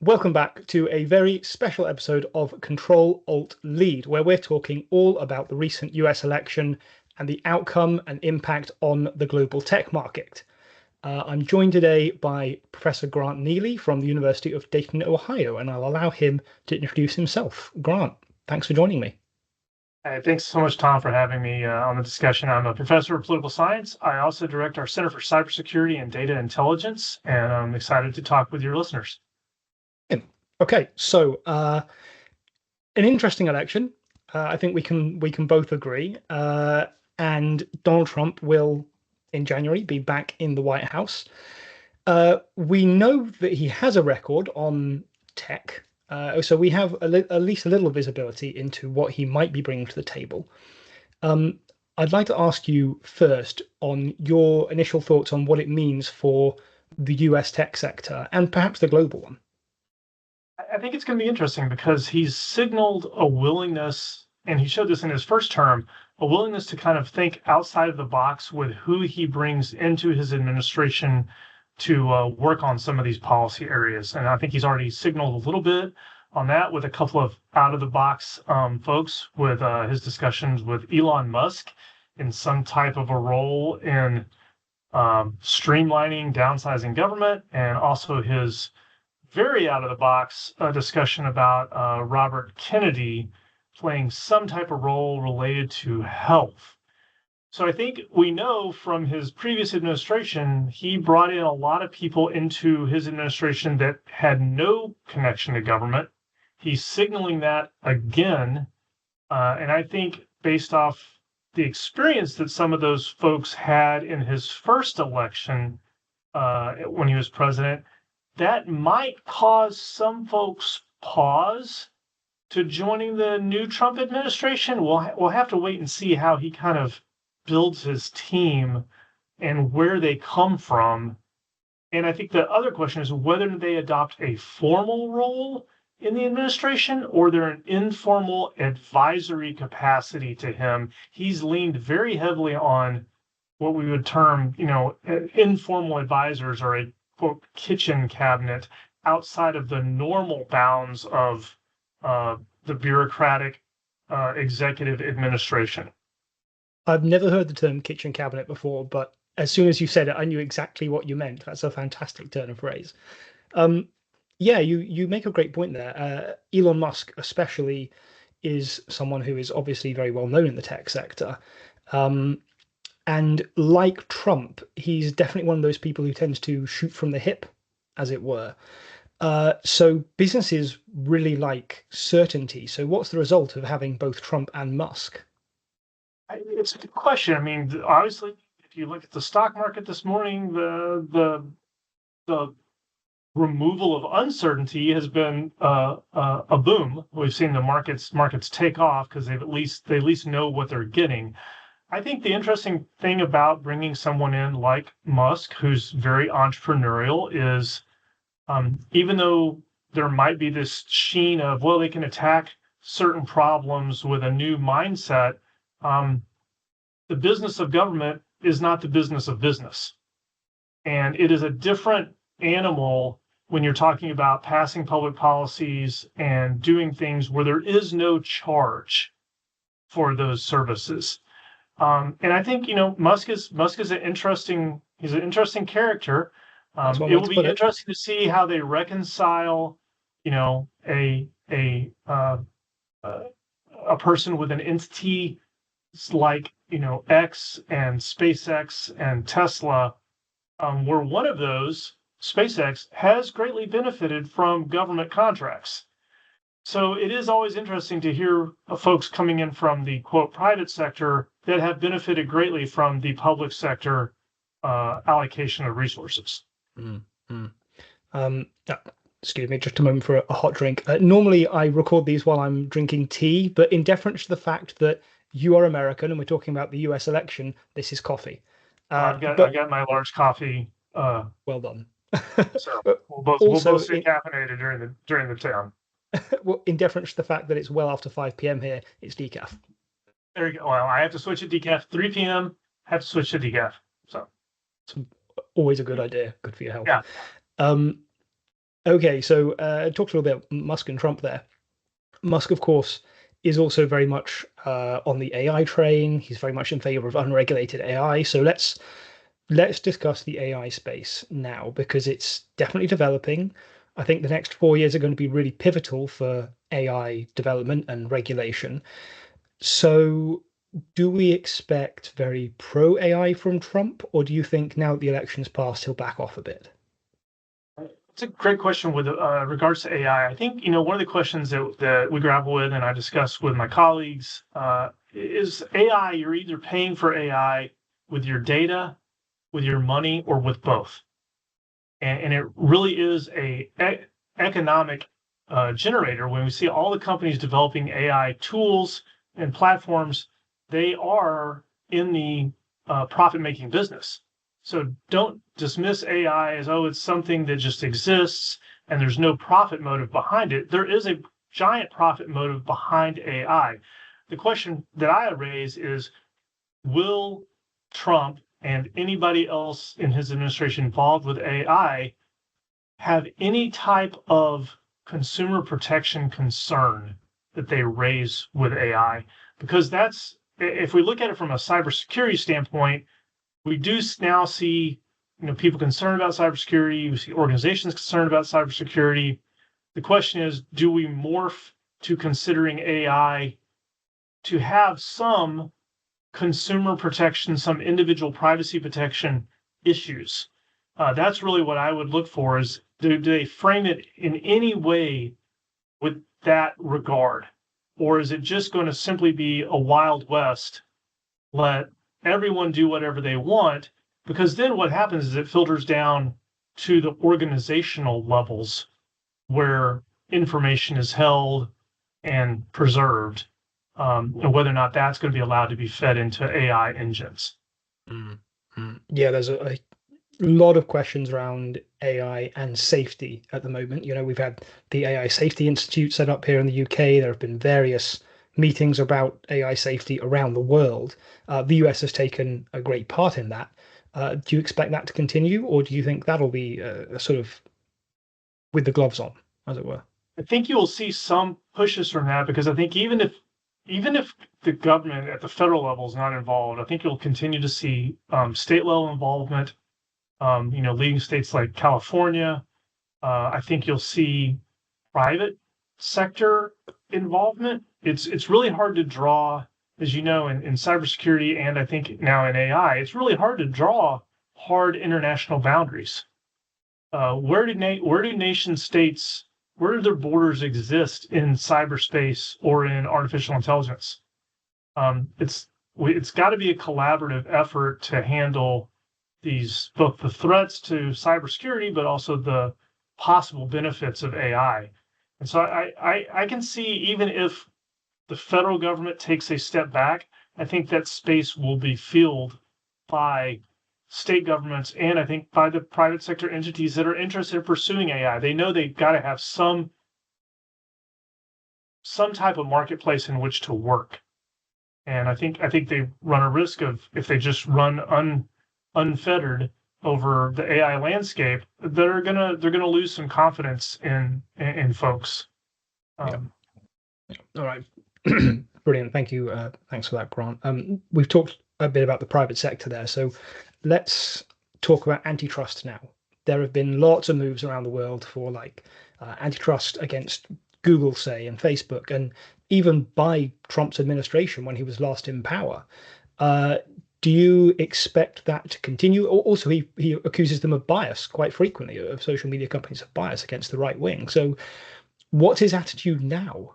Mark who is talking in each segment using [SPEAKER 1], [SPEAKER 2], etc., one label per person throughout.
[SPEAKER 1] Welcome back to a very special episode of Control Alt Lead, where we're talking all about the recent US election and the outcome and impact on the global tech market. I'm joined today by Professor Grant Neeley from the University of Dayton, Ohio, and I'll allow him to introduce himself. Grant, thanks for joining me.
[SPEAKER 2] Hey, thanks so much, Tom, for having me on the discussion. I'm a professor of political science. I also direct our Center for Cybersecurity and Data Intelligence, and I'm excited to talk with your listeners.
[SPEAKER 1] Okay, so an interesting election. I think we can both agree. And Donald Trump will, in January, be back in the White House. We know that he has a record on tech, so we have at least a little visibility into what he might be bringing to the table. I'd like to ask you first on your initial thoughts on what it means for the US tech sector and perhaps the global one.
[SPEAKER 2] I think it's going to be interesting because he's signaled a willingness, and he showed this in his first term, a willingness to kind of think outside of the box with who he brings into his administration to work on some of these policy areas. And I think he's already signaled a little bit on that with a couple of out of the box folks with his discussions with Elon Musk in some type of a role in streamlining, downsizing government, and also his very out of the box discussion about Robert Kennedy playing some type of role related to health. So I think we know from his previous administration, he brought in a lot of people into his administration that had no connection to government. He's signaling that again. And I think based off the experience that some of those folks had in his first election when he was president, that might cause some folks pause to joining the new Trump administration. We'll have to wait and see how he kind of builds his team and where they come from. And I think the other question is whether they adopt a formal role in the administration or they're an informal advisory capacity to him. He's leaned very heavily on what we would term, informal advisors or a quote kitchen cabinet outside of the normal bounds of the bureaucratic executive administration.
[SPEAKER 1] I've never heard the term kitchen cabinet before, but as soon as you said it, I knew exactly what you meant. That's a fantastic turn of phrase. Um, yeah, you make a great point there. Elon Musk, especially, is someone who is obviously very well known in the tech sector. Um, and like Trump, he's definitely one of those people who tends to shoot from the hip, as it were. So businesses really like certainty. So what's the result of having both Trump and Musk?
[SPEAKER 2] It's a good question. I mean, obviously, if you look at the stock market this morning, the removal of uncertainty has been a boom. We've seen the markets take off because they at least know what they're getting. I think the interesting thing about bringing someone in like Musk, who's very entrepreneurial, is even though there might be this sheen of, well, they can attack certain problems with a new mindset, um, the business of government is not the business of business. And it is a different animal when you're talking about passing public policies and doing things where there is no charge for those services. And I think Musk is he's an interesting character.
[SPEAKER 1] That's one
[SPEAKER 2] It
[SPEAKER 1] way
[SPEAKER 2] will
[SPEAKER 1] to
[SPEAKER 2] be
[SPEAKER 1] put it.
[SPEAKER 2] interesting to see how they reconcile, a a person with an entity like X and SpaceX and Tesla, where one of those, SpaceX, has greatly benefited from government contracts. So it is always interesting to hear folks coming in from the quote private sector that have benefited greatly from the public sector allocation of resources.
[SPEAKER 1] Mm, mm. Uh, Excuse me, just a moment for a hot drink. Normally, I record these while I'm drinking tea, but in deference to the fact that you are American and we're talking about the US election, this is coffee.
[SPEAKER 2] I've
[SPEAKER 1] But
[SPEAKER 2] got my large coffee,
[SPEAKER 1] well done.
[SPEAKER 2] so
[SPEAKER 1] But
[SPEAKER 2] we'll both
[SPEAKER 1] also,
[SPEAKER 2] stay caffeinated during the town.
[SPEAKER 1] well, in deference to the fact that it's well after 5 p.m. here, it's decaf.
[SPEAKER 2] There you go. Well, I have to switch to decaf 3 p.m. Have to switch to decaf. So
[SPEAKER 1] It's always a good idea, good for your health.
[SPEAKER 2] yeah.
[SPEAKER 1] Um, Okay, so talked a little bit about Musk and Trump there. Musk, of course, is also very much on the AI train. He's very much in favor of unregulated AI. So let's discuss the AI space now because it's definitely developing. I think the next 4 years are going to be really pivotal for AI development and regulation. So, do we expect very pro AI from Trump, or do you think now that the election's passed, he'll back off a bit?
[SPEAKER 2] It's a great question with regards to AI. I think one of the questions that we grapple with, and I discuss with my colleagues, is AI. You're either paying for AI with your data, with your money, or with both. And it really is a economic generator. When we see all the companies developing AI tools and platforms, they are in the profit-making business. So don't dismiss AI as, oh, it's something that just exists and there's no profit motive behind it. There is a giant profit motive behind AI. The question that I raise is, will Trump and anybody else in his administration involved with AI have any type of consumer protection concern that they raise with AI? Because that's, if we look at it from a cybersecurity standpoint, we do now see people concerned about cybersecurity. We see organizations concerned about cybersecurity. The question is, do we morph to considering AI to have some consumer protection, some individual privacy protection issues? That's really what I would look for is, do they frame it in any way with that regard? Or is it just going to simply be a Wild West, let everyone do whatever they want? Because then what happens is it filters down to the organizational levels where information is held and preserved, and whether or not that's going to be allowed to be fed into AI engines.
[SPEAKER 1] Mm, Yeah, there's a lot of questions around AI and safety at the moment. We've had the AI Safety Institute set up here in the UK. There have been various meetings about AI safety around the world. The US has taken a great part in that. Do you expect that to continue, or do you think that'll be a sort of with the gloves on, as it were?
[SPEAKER 2] I think you will see some pushes from that because I think even if the government at the federal level is not involved, I think you'll continue to see state level involvement. Leading states like California. I think you'll see private sector involvement. It's really hard to draw, as you know, in cybersecurity and I think now in AI, it's really hard to draw hard international boundaries. Where do nation states, where do their borders exist in cyberspace or in artificial intelligence? It's got to be a collaborative effort to handle these, both the threats to cybersecurity, but also the possible benefits of AI. And so I can see, even if the federal government takes a step back, I think that space will be filled by state governments and I think by the private sector entities that are interested in pursuing AI. They know they've got to have some type of marketplace in which to work. And I think they run a risk of, if they just run unfettered over the AI landscape, they're gonna lose some confidence in folks.
[SPEAKER 1] Yeah.
[SPEAKER 2] Um,
[SPEAKER 1] All right. Brilliant. Thank you. Thanks for that, Grant. We've talked a bit about the private sector there, so let's talk about antitrust now. There have been lots of moves around the world for like antitrust against Google, say, and Facebook, and even by Trump's administration when he was last in power. Uh, do you expect that to continue? Also, he accuses them of bias quite frequently, of social media companies of bias against the right wing. So, what's his attitude now?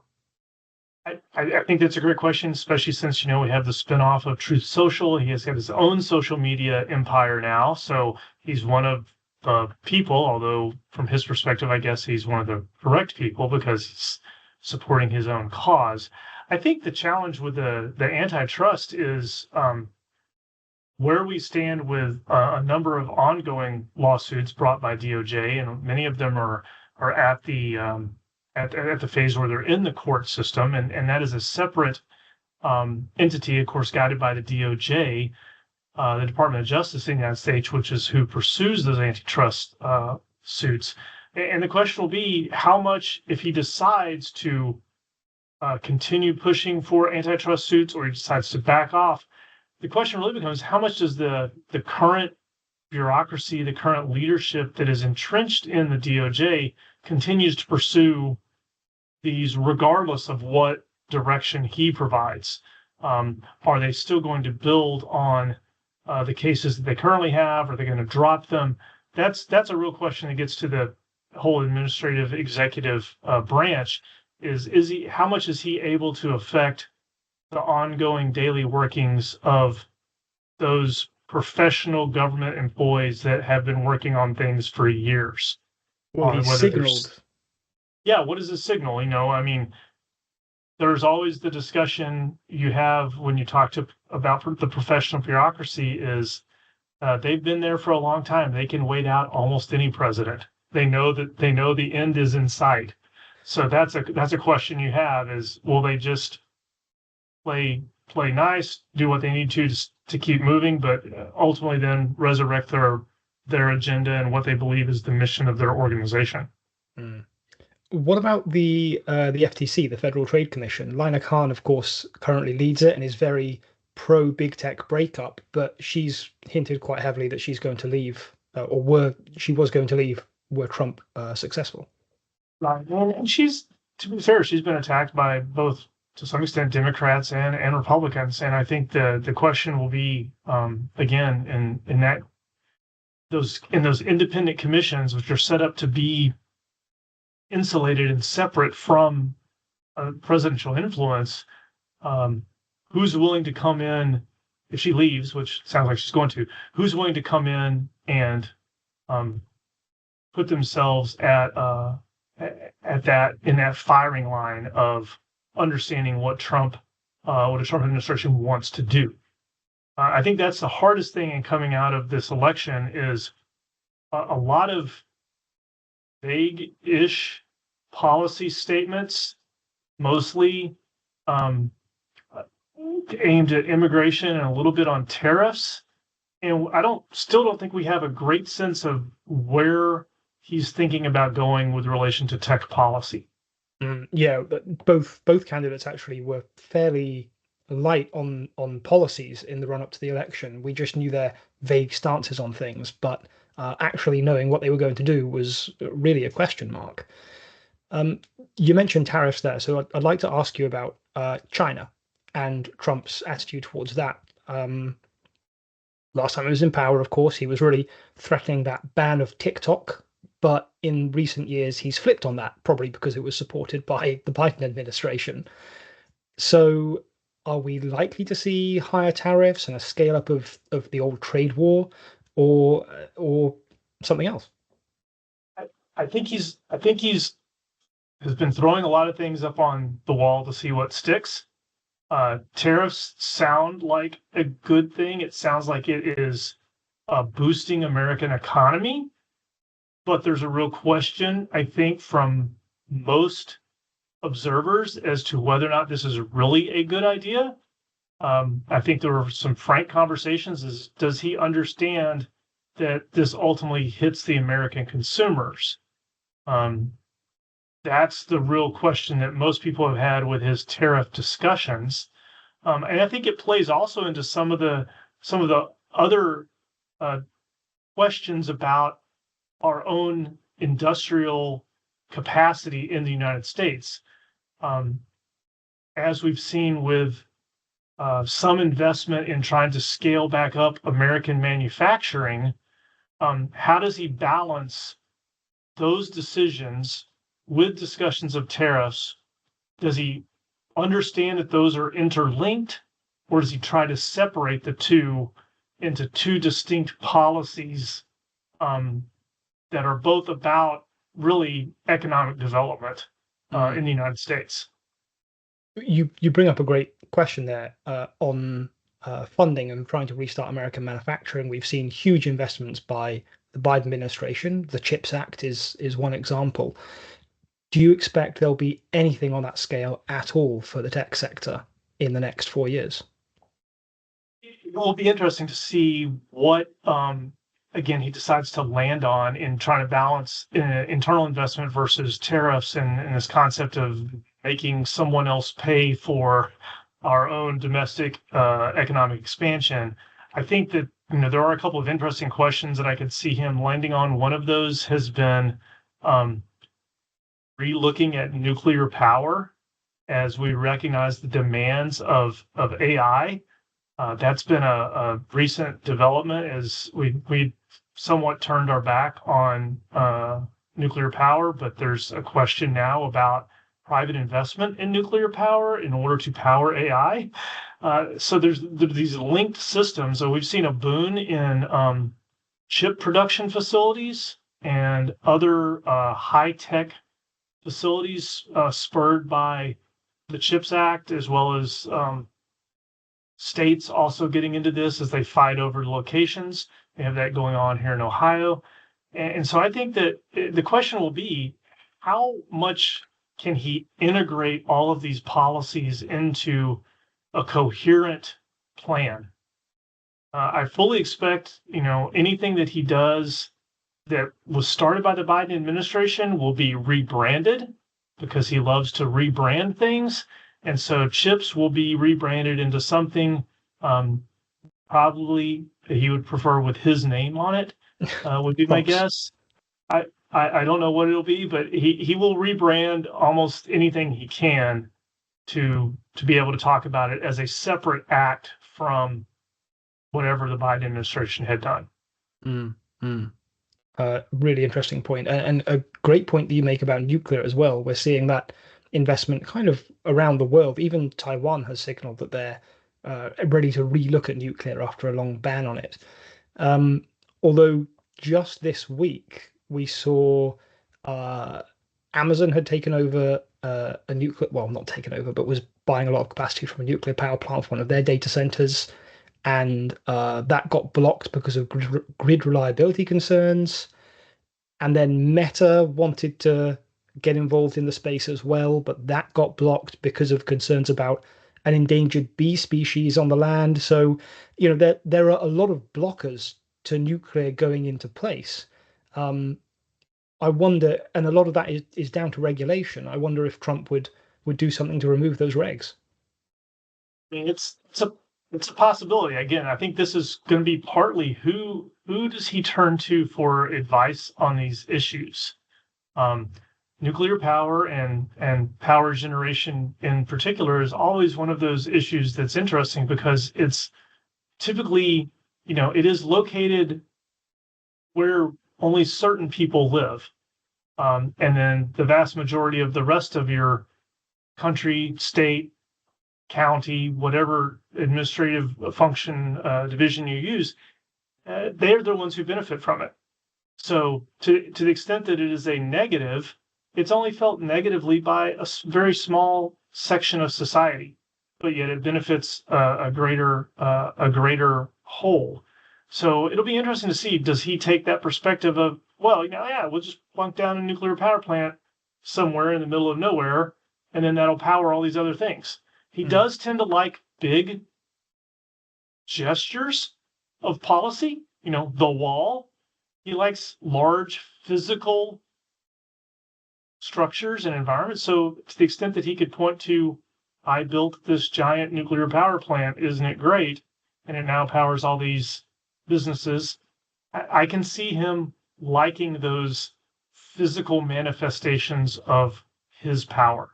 [SPEAKER 2] I think that's a great question, especially since we have the spinoff of Truth Social. He has got his own social media empire now, so he's one of the people. Although from his perspective, I guess he's one of the correct people because he's supporting his own cause. I think the challenge with the antitrust is where we stand with a number of ongoing lawsuits brought by DOJ, and many of them are at the phase where they're in the court system, and that is a separate entity, of course, guided by the DOJ, the Department of Justice in the United States, which is who pursues those antitrust suits. And the question will be how much, if he decides to continue pushing for antitrust suits or he decides to back off, the question really becomes how much does the current bureaucracy, the current leadership that is entrenched in the DOJ continues to pursue these regardless of what direction he provides? Are they still going to build on the cases that they currently have? Are they going to drop them? That's a real question that gets to the whole administrative executive branch. Is he, how much is he able to affect the ongoing daily workings of those professional government employees that have been working on things for years?
[SPEAKER 1] Well,
[SPEAKER 2] On
[SPEAKER 1] he's
[SPEAKER 2] whether there's,
[SPEAKER 1] signaled.
[SPEAKER 2] yeah, what is a signal? I mean, there's always the discussion you have when you talk to about the professional bureaucracy is they've been there for a long time. They can wait out almost any president. They know the end is in sight. So that's a question you have is will they just play nice, do what they need to keep moving, but ultimately then resurrect their agenda and what they believe is the mission of their organization.
[SPEAKER 1] Mm. What about the FTC, the Federal Trade Commission? Lina Khan, of course, currently leads it and is very pro big tech breakup, but she's hinted quite heavily that she's going to leave, she was going to leave were Trump successful.
[SPEAKER 2] Right. And she's, to be fair, she's been attacked by both, to some extent, Democrats and Republicans. And I think the question will be, again, in that those independent commissions, which are set up to be insulated and separate from presidential influence, who's willing to come in if she leaves, which sounds like she's going to, who's willing to come in and put themselves at that in that firing line of understanding what a Trump administration wants to do. I think that's the hardest thing in coming out of this election is a lot of vague-ish policy statements, mostly um, aimed at immigration and a little bit on tariffs. And still don't think we have a great sense of where he's thinking about going with relation to tech policy.
[SPEAKER 1] Yeah, but both candidates actually were fairly light on policies in the run up to the election. We just knew their vague stances on things, but actually knowing what they were going to do was really a question mark. You mentioned tariffs there, so I'd like to ask you about China and Trump's attitude towards that. Last time he was in power, of course, he was really threatening that ban of TikTok. But in recent years, he's flipped on that, probably because it was supported by the Biden administration. So are we likely to see higher tariffs and a scale up of the old trade war or something else?
[SPEAKER 2] I think he's has been throwing a lot of things up on the wall to see what sticks. Tariffs sound like a good thing. It sounds like it is boosting American economy, but there's a real question, I think, from most observers as to whether or not this is really a good idea. I think there were some frank conversations. Does he understand that this ultimately hits the American consumers? That's the real question that most people have had with his tariff discussions. And I think it plays also into some of the other questions about our own industrial capacity in the United States. As we've seen with some investment in trying to scale back up American manufacturing, how does he balance those decisions with discussions of tariffs? Does he understand that those are interlinked, or does he try to separate the two into two distinct policies that are both about really economic development in the United States?
[SPEAKER 1] You bring up a great question there on funding and trying to restart American manufacturing. We've seen huge investments by the Biden administration. The CHIPS Act is one example. Do you expect there'll be anything on that scale at all for the tech sector in the next 4 years?
[SPEAKER 2] It will be interesting to see what again, he decides to land on in trying to balance internal investment versus tariffs and this concept of making someone else pay for our own domestic economic expansion. I think that there are a couple of interesting questions that I could see him landing on. One of those has been um, re-looking at nuclear power as we recognize the demands of AI. That's been a recent development as we somewhat turned our back on nuclear power, but there's a question now about private investment in nuclear power in order to power AI. So there's these linked systems. So we've seen a boon in chip production facilities and other high-tech facilities spurred by the CHIPS Act, as well as states also getting into this as they fight over locations. They have that going on here in Ohio. And so I think that the question will be, how much can he integrate all of these policies into a coherent plan? I fully expect, anything that he does that was started by the Biden administration will be rebranded because he loves to rebrand things. And so chips will be rebranded into something um, probably he would prefer with his name on it, would be
[SPEAKER 1] Of
[SPEAKER 2] my
[SPEAKER 1] course.
[SPEAKER 2] guess. I don't know what it'll be, but he will rebrand almost anything he can to be able to talk about it as a separate act from whatever the Biden administration had done.
[SPEAKER 1] Mm, mm. Really interesting point, and a great point that you make about nuclear as well. We're seeing that investment kind of around the world. Even Taiwan has signaled that they're ready to relook at nuclear after a long ban on it. Um, Although just this week we saw uh, Amazon had taken over a nuclear, well, not taken over, but was buying a lot of capacity from a nuclear power plant for one of their data centers, and that got blocked because of grid reliability concerns. And then Meta wanted to get involved in the space as well, but that got blocked because of concerns about an endangered bee species on the land. So, there are a lot of blockers to nuclear going into place. Um, I wonder, and a lot of that is down to regulation. I wonder if Trump would do something to remove those regs.
[SPEAKER 2] I mean, it's a possibility. Again, I think this is going to be partly who does he turn to for advice on these issues. Um, Nuclear power and power generation in particular is always one of those issues that's interesting because it's typically, it is located where only certain people live. And then the vast majority of the rest of your country, state, county, whatever administrative function division you use, they're the ones who benefit from it. So to the extent that it is a negative, it's only felt negatively by a very small section of society, but yet it benefits a greater whole. So it'll be interesting to see, does he take that perspective of, well, yeah, we'll just plunk down a nuclear power plant somewhere in the middle of nowhere, and then that'll power all these other things. He
[SPEAKER 1] Mm.
[SPEAKER 2] does tend to like big gestures of policy, the wall. He likes large physical structures and environments. So, to the extent that he could point to, I built this giant nuclear power plant, isn't it great? And it now powers all these businesses. I can see him liking those physical manifestations of his power.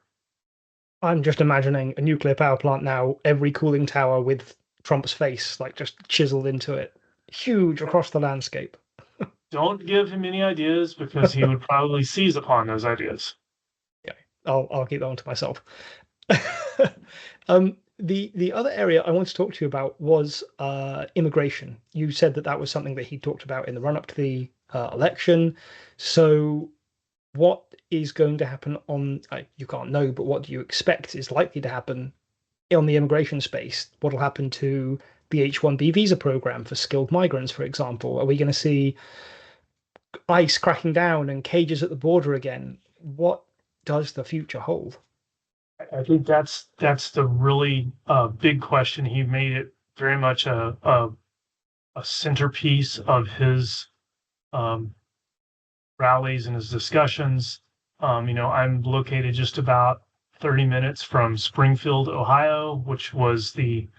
[SPEAKER 1] I'm just imagining a nuclear power plant now, every cooling tower with Trump's face like just chiseled into it, huge across the landscape.
[SPEAKER 2] Don't give him any ideas because he would probably seize upon those ideas.
[SPEAKER 1] Yeah, I'll keep that one to myself. The other area I want to talk to you about was immigration. You said that that was something that he talked about in the run up to the election. So, what is going to happen on? You can't know, but what do you expect is likely to happen on the immigration space? What will happen to the H-1B visa program for skilled migrants, for example? Are we going to see ICE cracking down and cages at the border again? What does the future hold?
[SPEAKER 2] I think that's the really big question. He made it very much a a centerpiece of his rallies and his discussions. I'm located just about 30 minutes from Springfield, Ohio, which was the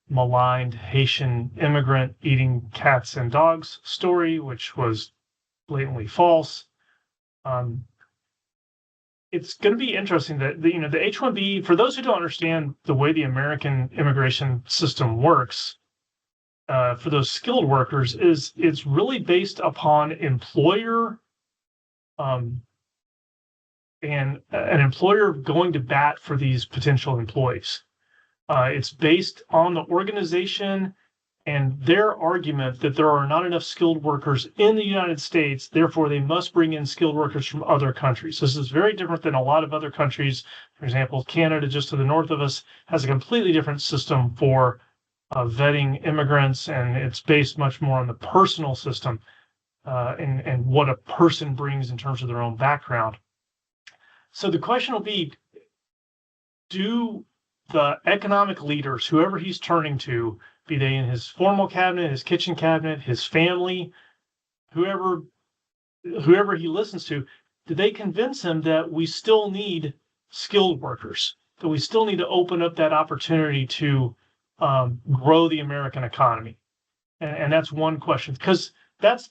[SPEAKER 2] maligned Haitian immigrant eating cats and dogs story, which was blatantly false. Um, it's going to be interesting that the H-1B, for those who don't understand the way the American immigration system works, for those skilled workers, is it's really based upon employer um, and an employer going to bat for these potential employees. It's based on the organization and their argument that there are not enough skilled workers in the United States, therefore they must bring in skilled workers from other countries. This is very different than a lot of other countries. For example, Canada, just to the north of us, has a completely different system for vetting immigrants, and it's based much more on the personal system and what a person brings in terms of their own background. So the question will be, do the economic leaders, whoever he's turning to, be they in his formal cabinet, his kitchen cabinet, his family, whoever he listens to, do they convince him that we still need skilled workers, that we still need to open up that opportunity to grow the American economy? And that's one question, because that's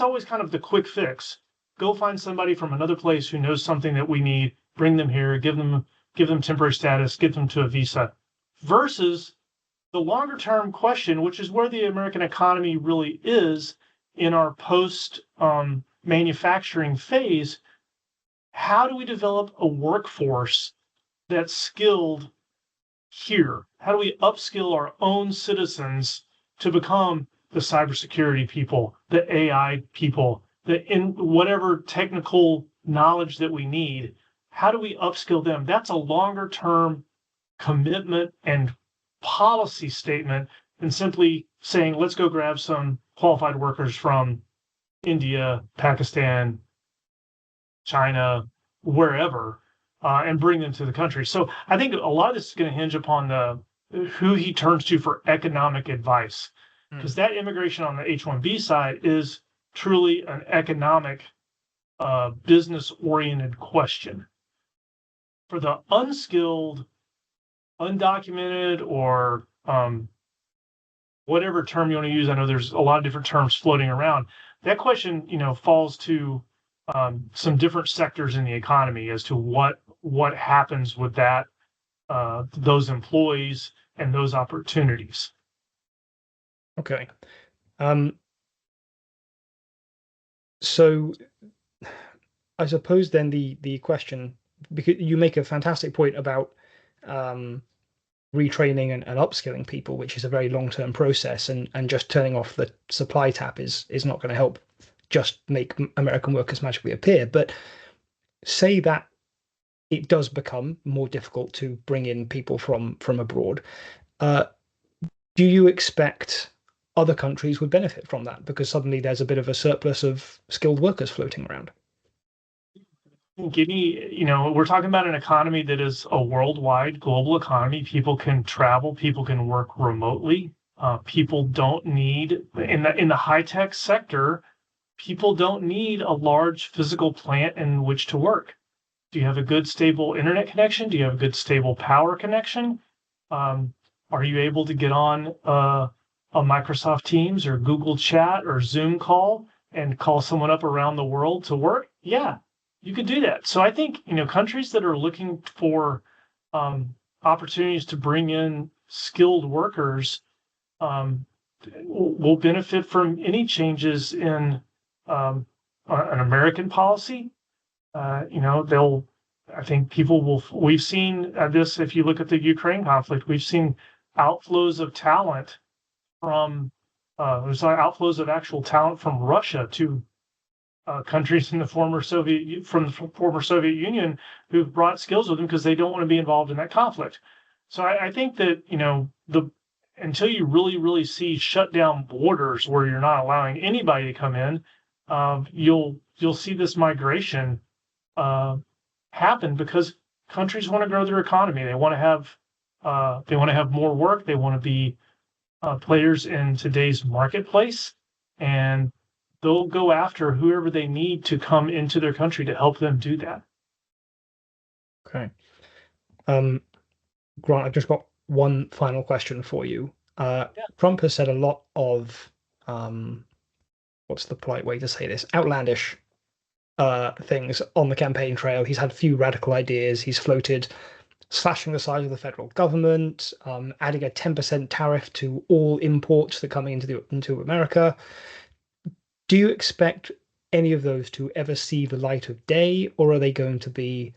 [SPEAKER 2] always kind of the quick fix. Go find somebody from another place who knows something that we need, bring them here, give them temporary status, get them to a visa, versus the longer term question, which is where the American economy really is in our post manufacturing phase. How do we develop a workforce that's skilled here? How do we upskill our own citizens to become the cybersecurity people, the AI people, in whatever technical knowledge that we need? How do we upskill them? That's a longer term commitment and policy statement than simply saying, let's go grab some qualified workers from India, Pakistan, China, wherever, and bring them to the country. So I think a lot of this is going to hinge upon who he turns to for economic advice, because that immigration on the H-1B side is truly an economic, business-oriented question. For the unskilled, undocumented, or whatever term you want to use, I know there's a lot of different terms floating around. That question, falls to some different sectors in the economy as to what happens with that, those employees and those opportunities.
[SPEAKER 1] Okay. So I suppose then the question, because you make a fantastic point about retraining and upskilling people, which is a very long-term process, and just turning off the supply tap is not going to help just make American workers magically appear. But say that it does become more difficult to bring in people from abroad. Do you expect other countries would benefit from that because suddenly there's a bit of a surplus of skilled workers floating around?
[SPEAKER 2] We're talking about an economy that is a worldwide global economy. People can travel, people can work remotely. People don't need, in the high tech sector, people don't need a large physical plant in which to work. Do you have a good stable internet connection? Do you have a good stable power connection? Are you able to get on a Microsoft Teams or Google Chat or Zoom call and call someone up around the world to work? Yeah, you could do that. So I think, countries that are looking for opportunities to bring in skilled workers will benefit from any changes in an American policy. I think we've seen this, if you look at the Ukraine conflict, we've seen outflows of talent there's outflows of actual talent from Russia to countries in the former Soviet Union who've brought skills with them because they don't want to be involved in that conflict. So I think that, until you really, really see shut down borders where you're not allowing anybody to come in, you'll see this migration happen because countries want to grow their economy. They want to have more work. They want to be players in today's marketplace, and they'll go after whoever they need to come into their country to help them do that.
[SPEAKER 1] Okay. Grant, I've just got one final question for you.
[SPEAKER 2] Yeah.
[SPEAKER 1] Trump has said a lot of, um, what's the polite way to say this? Outlandish things on the campaign trail. He's had a few radical ideas. He's floated slashing the size of the federal government, adding a 10% tariff to all imports that come into America. Do you expect any of those to ever see the light of day, or are they going to be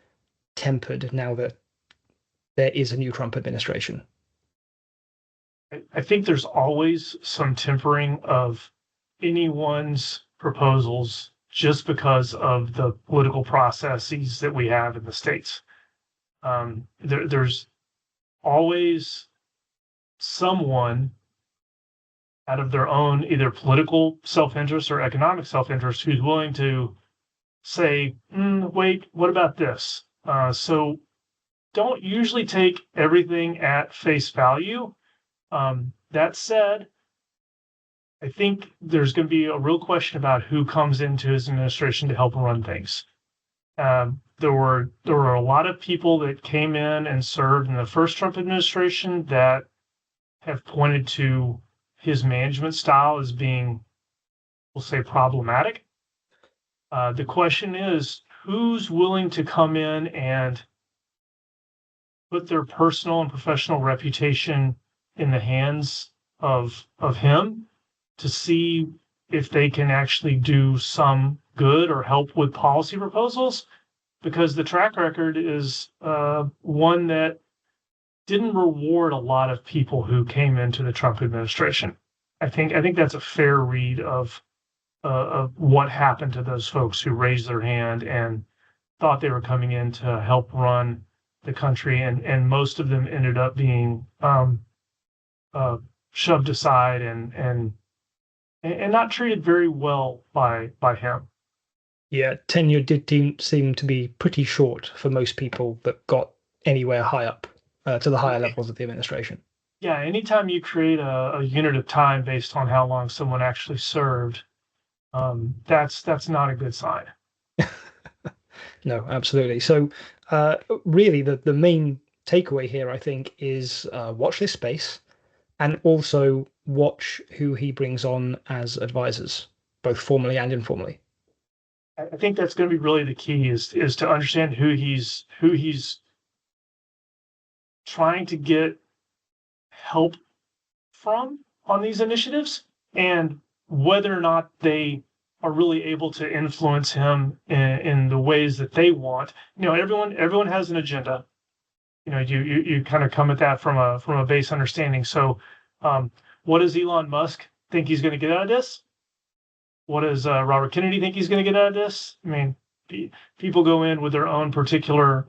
[SPEAKER 1] tempered now that there is a new Trump administration?
[SPEAKER 2] I think there's always some tempering of anyone's proposals just because of the political processes that we have in the states. There's always someone out of their own either political self-interest or economic self-interest who's willing to say, wait, what about this? So don't usually take everything at face value. That said, I think there's going to be a real question about who comes into his administration to help run things. There were a lot of people that came in and served in the first Trump administration that have pointed to his management style as being, we'll say, problematic. The question is, who's willing to come in and put their personal and professional reputation in the hands of him to see if they can actually do some good or help with policy proposals, because the track record is one that didn't reward a lot of people who came into the Trump administration. I think that's a fair read of what happened to those folks who raised their hand and thought they were coming in to help run the country, and most of them ended up being shoved aside and not treated very well by him.
[SPEAKER 1] Yeah, tenure did seem to be pretty short for most people that got anywhere high up to the higher levels of the administration.
[SPEAKER 2] Yeah, anytime you create a unit of time based on how long someone actually served, that's not a good sign.
[SPEAKER 1] No, absolutely. So, really, the main takeaway here, I think, is watch this space and also watch who he brings on as advisors, both formally and informally.
[SPEAKER 2] I think that's going to be really the key is to understand who he's trying to get help from on these initiatives, and whether or not they are really able to influence him in the ways that they want. Everyone has an agenda. You kind of come at that from a base understanding. So, what does Elon Musk think he's going to get out of this? What does Robert Kennedy think he's going to get out of this? I mean, people go in with their own particular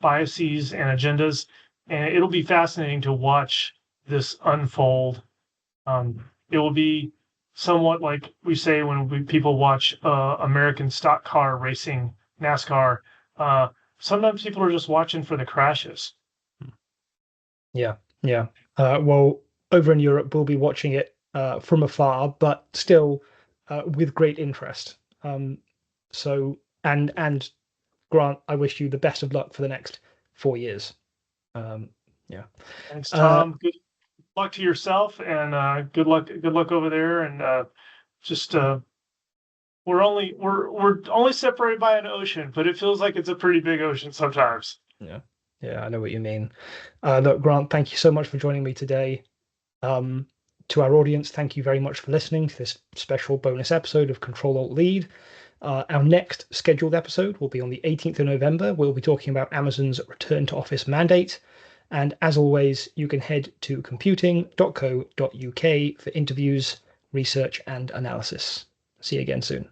[SPEAKER 2] biases and agendas, and it'll be fascinating to watch this unfold. It will be somewhat like we say when people watch American stock car racing, NASCAR. Sometimes people are just watching for the crashes.
[SPEAKER 1] Yeah, yeah. Well, over in Europe, we'll be watching it from afar, but still with great interest. So, and Grant, I wish you the best of luck for the next 4 years. Yeah.
[SPEAKER 2] Thanks, Tom. Good luck to yourself, and good luck over there. And just we're only separated by an ocean, but it feels like it's a pretty big ocean sometimes.
[SPEAKER 1] Yeah, yeah, I know what you mean. Look, Grant, thank you so much for joining me today. To our audience, thank you very much for listening to this special bonus episode of Control Alt Lead. Our next scheduled episode will be on the 18th of November. We'll be talking about Amazon's return to office mandate. And as always, you can head to computing.co.uk for interviews, research, and analysis. See you again soon.